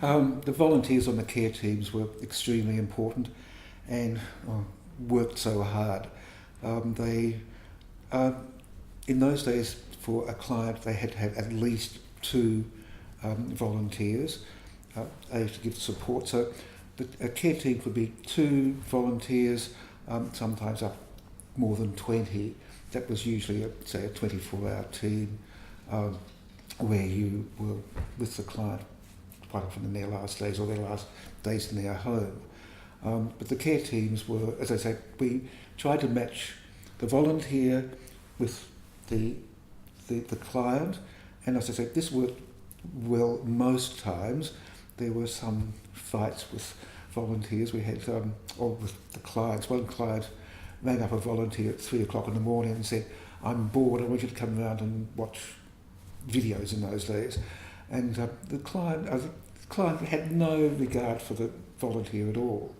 The volunteers on the care teams were extremely important and worked so hard. They, in those days, for a client, they had to have at least 2 volunteers. They used to give support. So a care team could be 2 volunteers, sometimes up more than 20. That was usually, say, a 24-hour team where you were with the client quite often in their last days or their last days in their home. But the care teams were, as I said, we tried to match the volunteer with the client, and as I said, this worked well most times. There were some fights with volunteers. We had, or with the clients. One client rang up a volunteer at 3 o'clock in the morning and said, "I'm bored, I want you to come around and watch videos," in those days. And the client had no regard for the volunteer at all.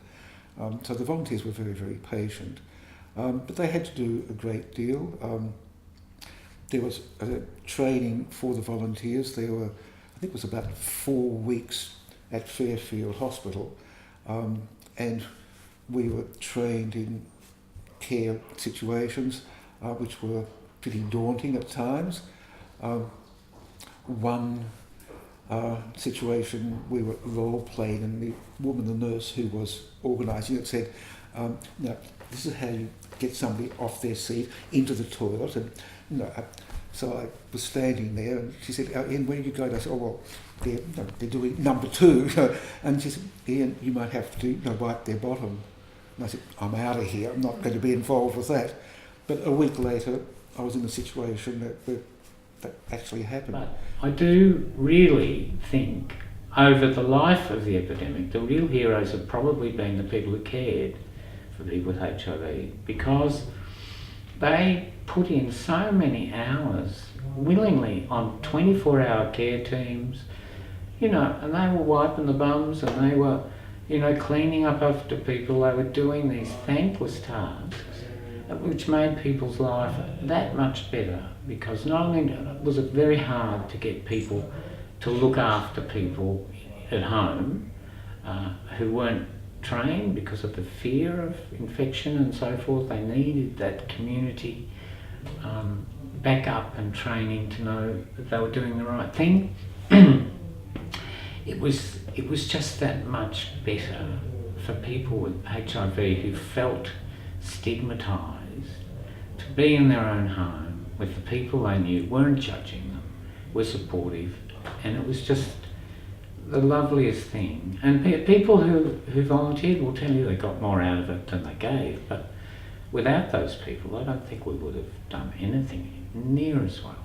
So the volunteers were very, very patient. But they had to do a great deal. There was training for the volunteers. There were, I think it was about 4 weeks at Fairfield Hospital, and we were trained in care situations, which were pretty daunting at times. One situation we were role-playing, and the woman, the nurse who was organising it, said, "Now, this is how you get somebody off their seat into the toilet." And so I was standing there, and she said, "Ian, where are you going?" I said, "Oh, well, they're doing number 2. And she said, "Ian, you might have to wipe their bottom." And I said, "I'm out of here. I'm not going to be involved with that." But a week later, I was in a situation that actually happened. But I do really think over the life of the epidemic, the real heroes have probably been the people who cared for people with HIV, because they put in so many hours willingly on 24-hour care teams, and they were wiping the bums, and they were, cleaning up after people. They were doing these thankless tasks, which made people's life that much better, because not only was it very hard to get people to look after people at home who weren't trained because of the fear of infection and so forth. They needed that community backup and training to know that they were doing the right thing. It was just that much better for people with HIV who felt stigmatised to be in their own home with the people they knew, weren't judging them, were supportive, and it was just the loveliest thing. And people who volunteered will tell you they got more out of it than they gave, but without those people I don't think we would have done anything near as well.